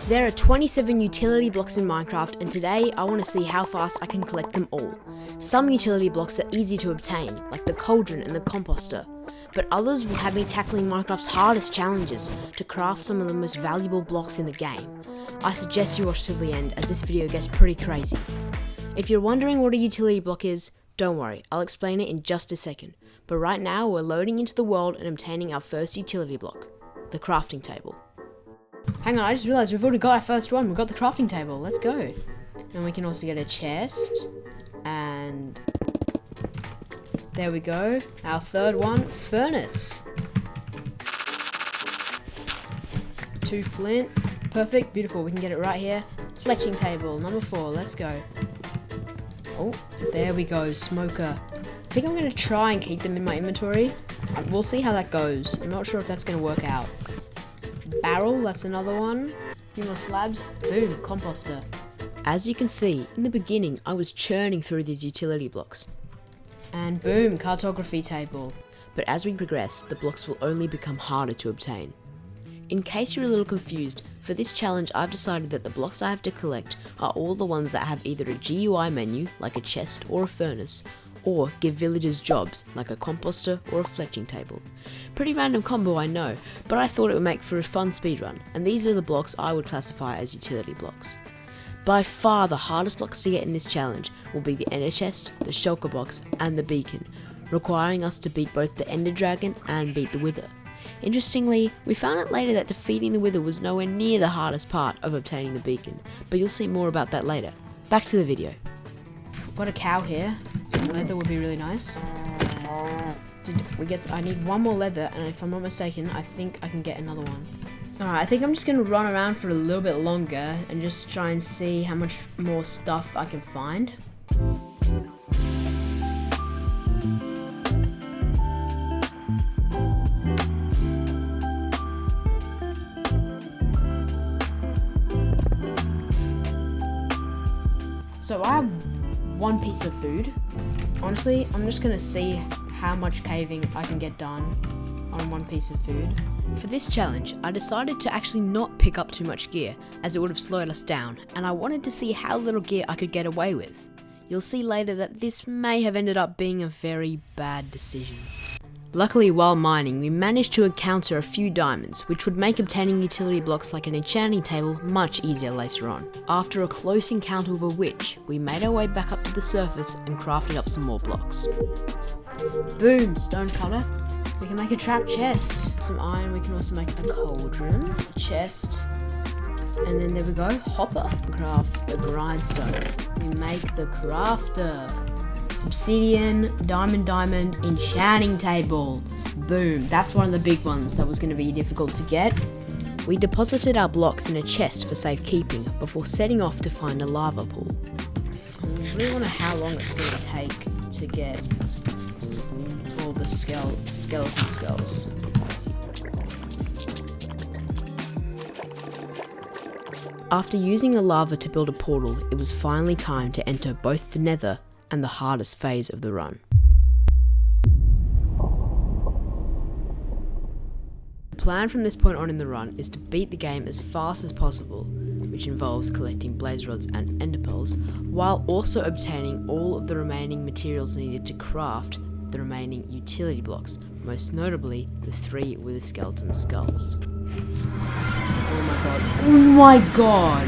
There are 27 utility blocks in Minecraft, and today I want to see how fast I can collect them all. Some utility blocks are easy to obtain, like the cauldron and the composter, but others will have me tackling Minecraft's hardest challenges to craft some of the most valuable blocks in the game. I suggest you watch till the end, as this video gets pretty crazy. If you're wondering what a utility block is, don't worry, I'll explain it in just a second. But right now we're loading into the world and obtaining our first utility block, the crafting table. Hang on, I just realized we've already got our first one. We've got the crafting table. Let's go. And we can also get a chest. And there we go. Our third one, furnace. 2 flint. Perfect. Beautiful. We can get it right here. Fletching table. Number 4. Let's go. Oh, there we go. Smoker. I think I'm going to try and keep them in my inventory. We'll see how that goes. I'm not sure if that's going to work out. Barrel, that's another one. A few more slabs. Boom, composter. As you can see, in the beginning, I was churning through these utility blocks. And boom, cartography table. But as we progress, the blocks will only become harder to obtain. In case you're a little confused, for this challenge I've decided that the blocks I have to collect are all the ones that have either a GUI menu, like a chest or a furnace, or give villagers jobs, like a composter or a fletching table. Pretty random combo, I know, but I thought it would make for a fun speedrun, and these are the blocks I would classify as utility blocks. By far the hardest blocks to get in this challenge will be the ender chest, the shulker box, and the beacon, requiring us to beat both the ender dragon and beat the wither. Interestingly, we found out later that defeating the wither was nowhere near the hardest part of obtaining the beacon, but you'll see more about that later. Back to the video. Got a cow here. Some leather would be really nice. I need one more leather, and if I'm not mistaken, I think I can get another one. Alright, I think I'm just going to run around for a little bit longer and just try and see how much more stuff I can find. So I have one piece of food. Honestly, I'm just gonna see how much caving I can get done on one piece of food. For this challenge, I decided to actually not pick up too much gear, as it would have slowed us down, and I wanted to see how little gear I could get away with. You'll see later that this may have ended up being a very bad decision. Luckily, while mining, we managed to encounter a few diamonds, which would make obtaining utility blocks like an enchanting table much easier later on. After a close encounter with a witch, we made our way back up to the surface and crafted up some more blocks. Boom, stone cutter. We can make a trap chest. Some iron, we can also make a cauldron, a chest, and then there we go, hopper. Craft the grindstone. We make the crafter. Obsidian, diamond, enchanting table. Boom, that's one of the big ones that was going to be difficult to get. We deposited our blocks in a chest for safekeeping before setting off to find a lava pool. I really wonder how long it's going to take to get all the skeleton skulls. After using a lava to build a portal, it was finally time to enter both the nether and the hardest phase of the run. The plan from this point on in the run is to beat the game as fast as possible, which involves collecting blaze rods and ender pearls, while also obtaining all of the remaining materials needed to craft the remaining utility blocks, most notably the 3 wither skeleton skulls. Oh my god. Oh my god!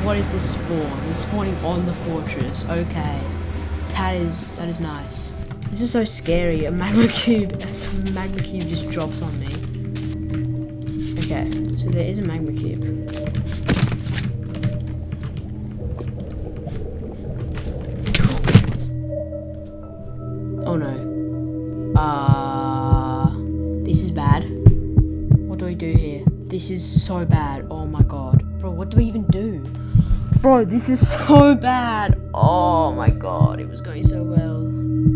What is this spawn? It's spawning on the fortress. Okay. That is nice. This is so scary. A magma cube just drops on me. Okay, so there is a magma cube. Oh no. This is bad. What do we do here? This is so bad. Oh my god. Bro, what do we even do? Bro, this is so bad. Oh my god, it was going so well.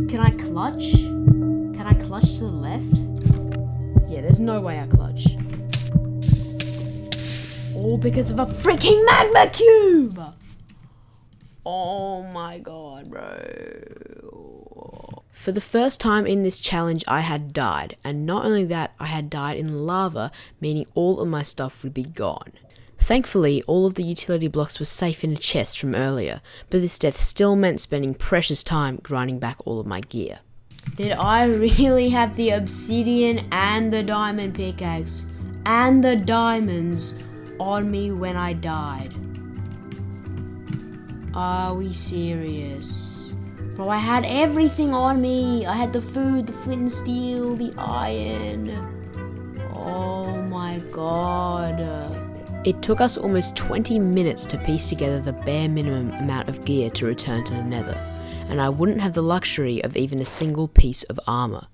Can I clutch? Can I clutch to the left? Yeah, there's no way I clutch. All because of a freaking magma cube! Oh my god, bro. For the first time in this challenge, I had died. And not only that, I had died in lava, meaning all of my stuff would be gone. Thankfully, all of the utility blocks were safe in a chest from earlier, but this death still meant spending precious time grinding back all of my gear. Did I really have the obsidian and the diamond pickaxe and the diamonds on me when I died? Are we serious? Bro, I had everything on me. I had the food, the flint and steel, the iron. Oh my god. It took us almost 20 minutes to piece together the bare minimum amount of gear to return to the Nether, and I wouldn't have the luxury of even a single piece of armor.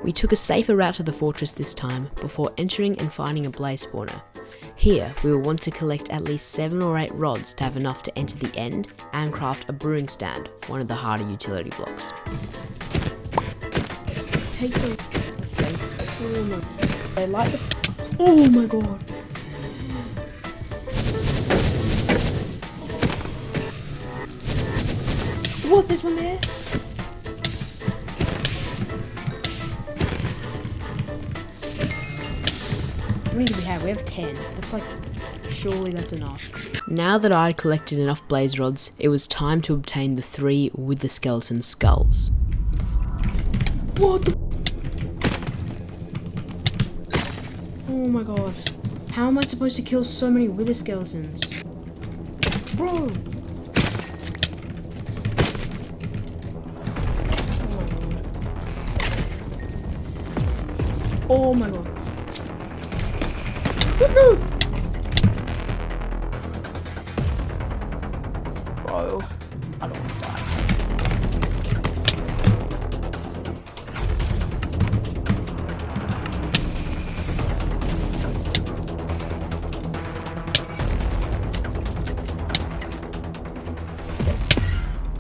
We took a safer route to the fortress this time before entering and finding a blaze spawner. Here, we will want to collect at least 7 or 8 rods to have enough to enter the end and craft a brewing stand, one of the harder utility blocks. Take some flakes. Oh my god. I like the. Oh my god. What? There's one there? How many do we have? We have 10. That's like, surely that's enough. Now that I'd collected enough blaze rods, it was time to obtain the 3 with the skeleton skulls. What the? Oh my god. How am I supposed to kill so many wither skeletons? Bro! Oh my god. What the? Bro, I don't want to die.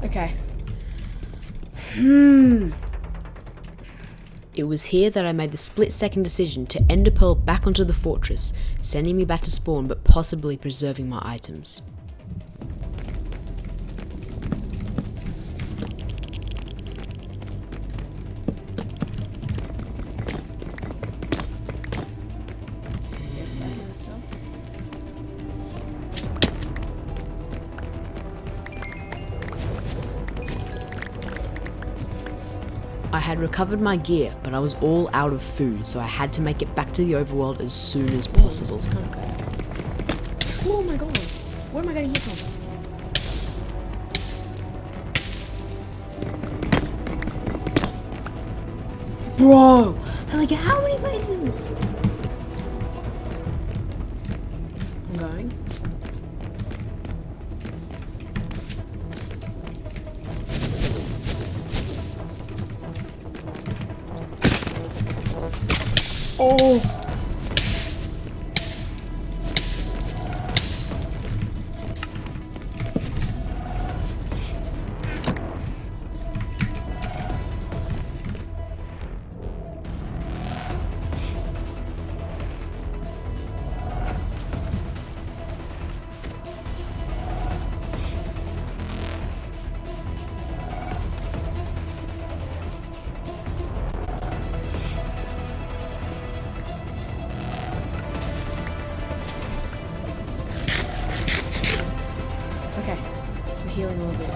Okay. It was here that I made the split-second decision to ender pearl back onto the fortress, sending me back to spawn but possibly preserving my items. I had recovered my gear, but I was all out of food, so I had to make it back to the overworld as soon as possible. This is kind of bad. Oh my god, where am I getting hit from? Bro, like how many places? I'm going. Oh! Okay, I'm healing a little bit.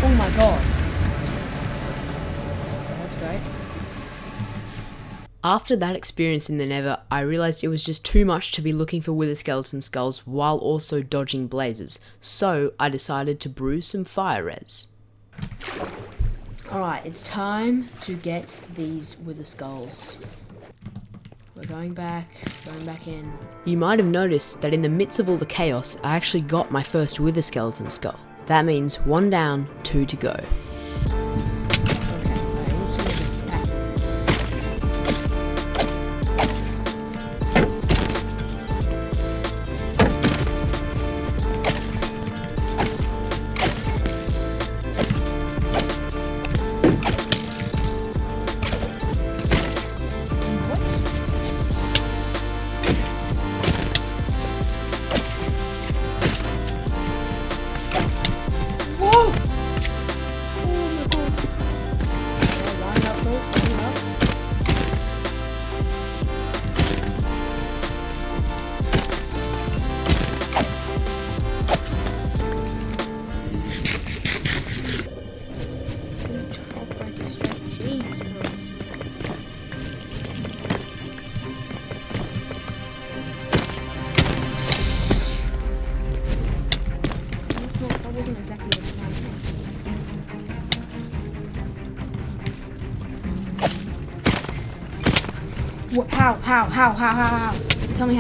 Oh my god. That's great. After that experience in the Nether, I realized it was just too much to be looking for wither skeleton skulls while also dodging blazes, so I decided to brew some fire res. Alright, it's time to get these wither skulls. We're going back in. You might have noticed that in the midst of all the chaos, I actually got my first wither skeleton skull. That means 1 down, 2 to go. What? How? Tell me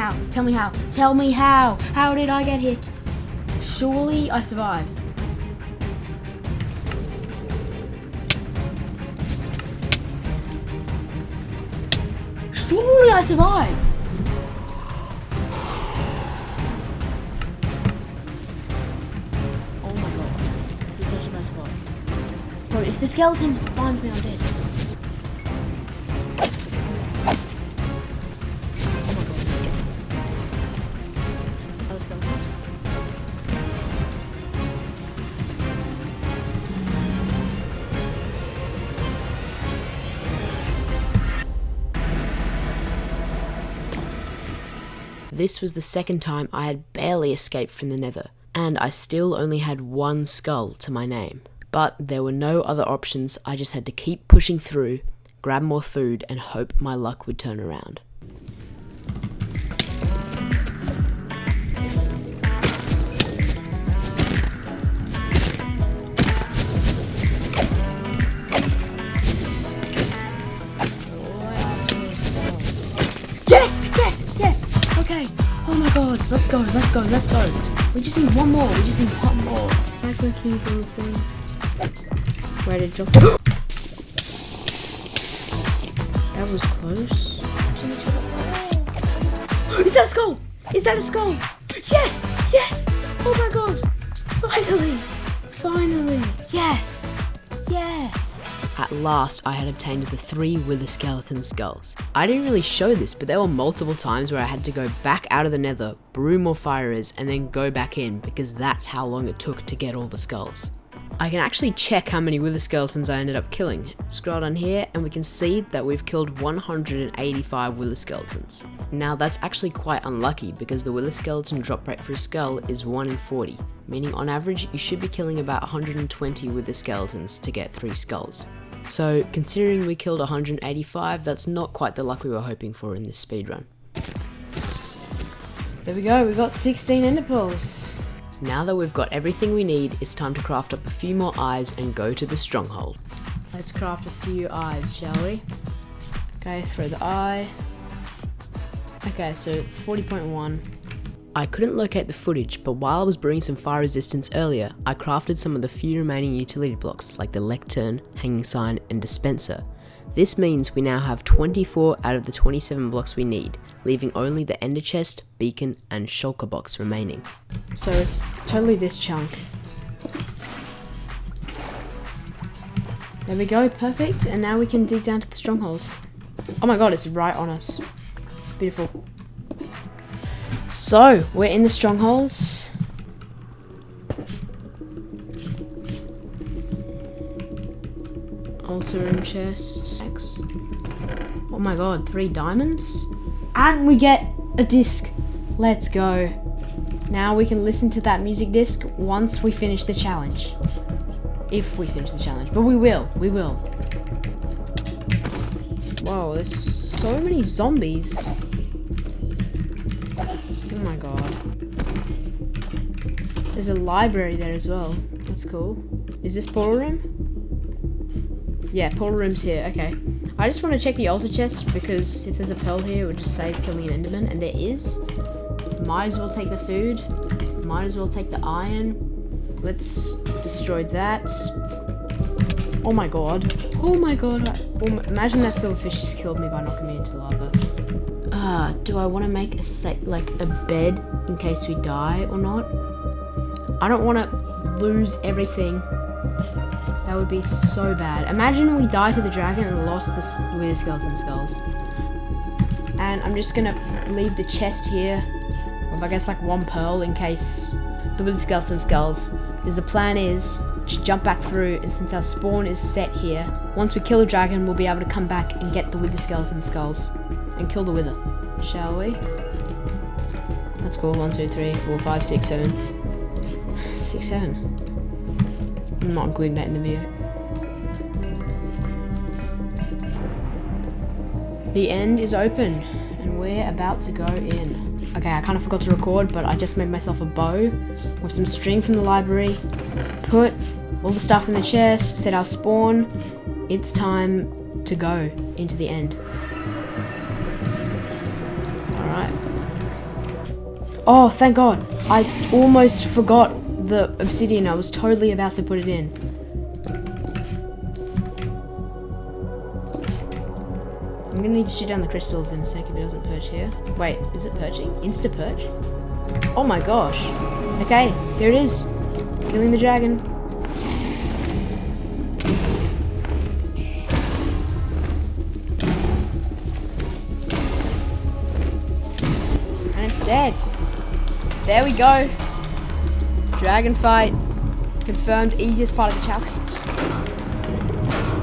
how. How did I get hit? Surely I survived. Surely I survived. Oh my god. This is such a bad spot. Bro, if the skeleton finds me, I'm dead. Oh my god, the skeleton. Other skeletons. This was the second time I had barely escaped from the Nether, and I still only had one skull to my name. But there were no other options. I just had to keep pushing through, grab more food, and hope my luck would turn around. Yes! Okay. Oh my god. Let's go. We just need one more. Back the cube little thing. Where did it jump? That was close. Is that a skull? Yes! Oh my god. Finally. Yes. At last, I had obtained the 3 wither skeleton skulls. I didn't really show this, but there were multiple times where I had to go back out of the Nether, brew more fires, and then go back in, because that's how long it took to get all the skulls. I can actually check how many wither skeletons I ended up killing. Scroll down here and we can see that we've killed 185 wither skeletons. Now that's actually quite unlucky because the wither skeleton drop rate for a skull is 1 in 40, meaning on average you should be killing about 120 wither skeletons to get 3 skulls. So considering we killed 185, that's not quite the luck we were hoping for in this speedrun. There we go, we got 16 ender pearls. Now that we've got everything we need, it's time to craft up a few more eyes and go to the stronghold. Let's craft a few eyes, shall we? Okay, throw the eye. Okay, so 40.1. I couldn't locate the footage, but while I was brewing some fire resistance earlier, I crafted some of the few remaining utility blocks like the lectern, hanging sign, and dispenser. This means we now have 24 out of the 27 blocks we need, leaving only the ender chest, beacon, and shulker box remaining. So it's totally this chunk. There we go, perfect, and now we can dig down to the stronghold. Oh my god, it's right on us. Beautiful. So, we're in the strongholds. Altar room chest. Oh my god, 3 diamonds? And we get a disc. Let's go. Now we can listen to that music disc once we finish the challenge. If we finish the challenge. But we will. Whoa, there's so many zombies. Oh my god. There's a library there as well. That's cool. Is this portal room? Yeah, portal room's here. Okay. I just want to check the altar chest because if there's a pearl here, it would just save killing an enderman, and there is. Might as well take the food. Might as well take the iron. Let's destroy that. Oh my god. Imagine that silverfish just killed me by knocking me into lava. Do I want to make a bed in case we die or not? I don't want to lose everything. That would be so bad. Imagine we died to the dragon and lost the wither skeleton skulls. And I'm just gonna leave the chest here with I guess like 1 pearl in case the wither skeleton skulls. Because the plan is to jump back through, and since our spawn is set here, once we kill the dragon, we'll be able to come back and get the wither skeleton skulls and kill the wither. Shall we? That's cool. 1, 2, 3, 4, 5, 6, 7. 6, 7. I'm not including that in the video. The end is open, and we're about to go in. Okay, I kind of forgot to record, but I just made myself a bow with some string from the library. Put all the stuff in the chest, set our spawn. It's time to go into the end. Oh, thank God. I almost forgot the obsidian. I was totally about to put it in. I'm gonna need to shoot down the crystals in a sec if it doesn't perch here. Wait, is it perching? Insta perch? Oh my gosh. Okay, here it is. Killing the dragon. And it's dead. There we go. Dragon fight. Confirmed easiest part of the challenge.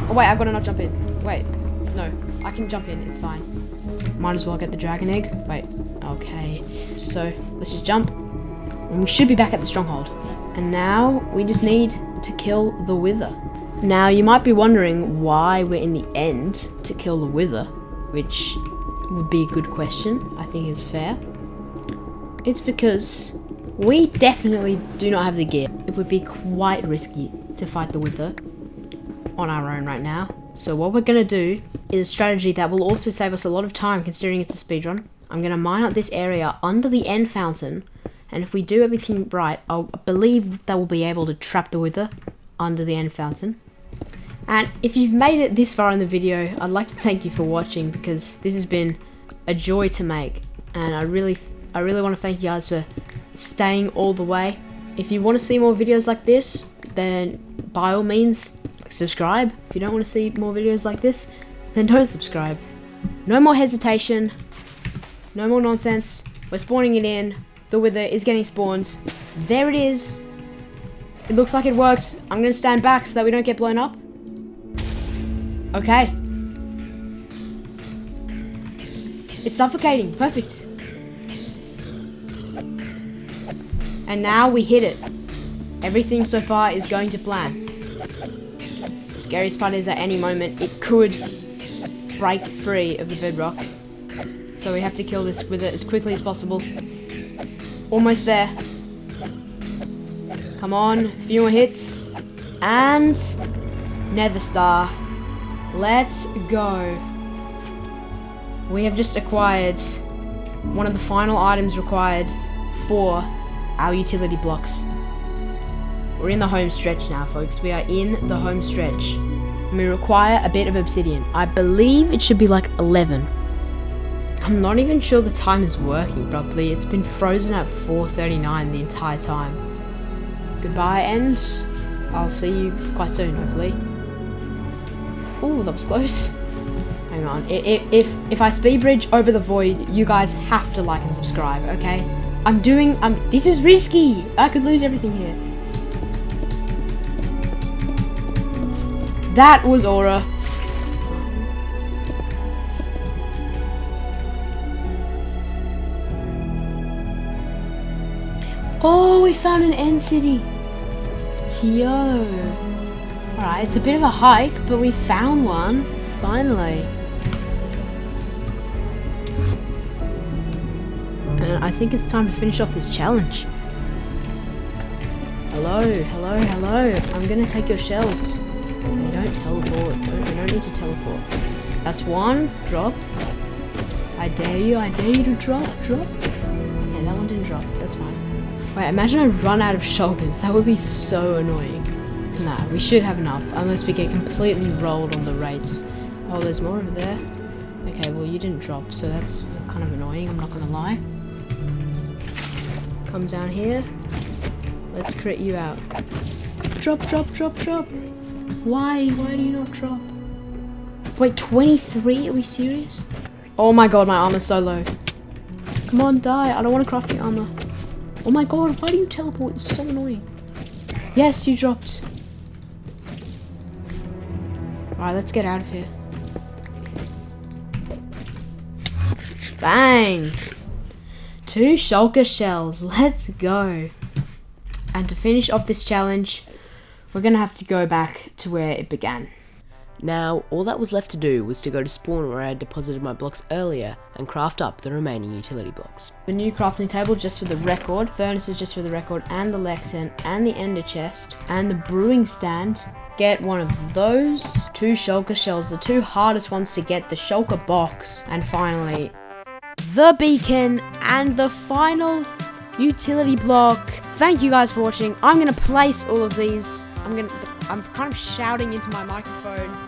Oh wait, I've got to not jump in. Wait, no. I can jump in, it's fine. Might as well get the dragon egg. Wait, okay. So, let's just jump. And we should be back at the stronghold. And now, we just need to kill the wither. Now, you might be wondering why we're in the end to kill the wither, which would be a good question. I think it's fair. It's because we definitely do not have the gear. It would be quite risky to fight the wither on our own right now. So what we're going to do is a strategy that will also save us a lot of time considering it's a speedrun. I'm going to mine out this area under the end fountain, and if we do everything right, I believe that we'll be able to trap the wither under the end fountain. And if you've made it this far in the video, I'd like to thank you for watching, because this has been a joy to make, and I really want to thank you guys for staying all the way. If you want to see more videos like this, then by all means subscribe. If you don't want to see more videos like this, then don't subscribe. No more hesitation, no more nonsense. We're spawning it in. The wither is getting spawned. There it is. It looks like it worked. I'm gonna stand back so that we don't get blown up. Okay. It's suffocating. Perfect. And now we hit it. Everything so far is going to plan. The scariest part is at any moment it could break free of the bedrock. So we have to kill this wither as quickly as possible. Almost there. Come on, a few more hits. And Nether Star. Let's go. We have just acquired one of the final items required for our utility blocks. We're in the home stretch now, folks. We are in the home stretch. And we require a bit of obsidian. I believe it should be like 11. I'm not even sure the time is working properly. It's been frozen at 4:39 the entire time. Goodbye, and I'll see you quite soon, hopefully. Ooh, that was close. Hang on. If I speed bridge over the void, you guys have to like and subscribe, okay? This is risky. I could lose everything here. That was aura. Oh, we found an end city. Yo. Alright, it's a bit of a hike, but we found one. Finally. And I think it's time to finish off this challenge. Hello, hello, hello. I'm gonna take your shells. They don't teleport. We don't need to teleport. That's one. Drop. I dare you to drop. Yeah, that one didn't drop. That's fine. Wait, imagine I run out of shulkers. That would be so annoying. Nah, we should have enough, unless we get completely rolled on the rates. Oh, there's more over there. Okay, well, you didn't drop, so that's kind of annoying, I'm not gonna lie. Come down here. Let's crit you out. Drop. Why do you not drop? Wait, 23? Are we serious? Oh my god, my armor's so low. Come on, die. I don't want to craft your armor. Oh my god, why do you teleport? It's so annoying. Yes, you dropped. Alright, let's get out of here. Bang! 2 shulker shells. Let's go. And to finish off this challenge, we're gonna have to go back to where it began. Now, all that was left to do was to go to spawn where I had deposited my blocks earlier and craft up the remaining utility blocks. The new crafting table just for the record, furnaces just for the record, and the lectern, and the ender chest, and the brewing stand. Get one of those, 2 shulker shells, the 2 hardest ones to get, the shulker box, and finally, the beacon, and the final Utility block. Thank you guys for watching. I'm gonna place all of these. I'm kind of shouting into my microphone.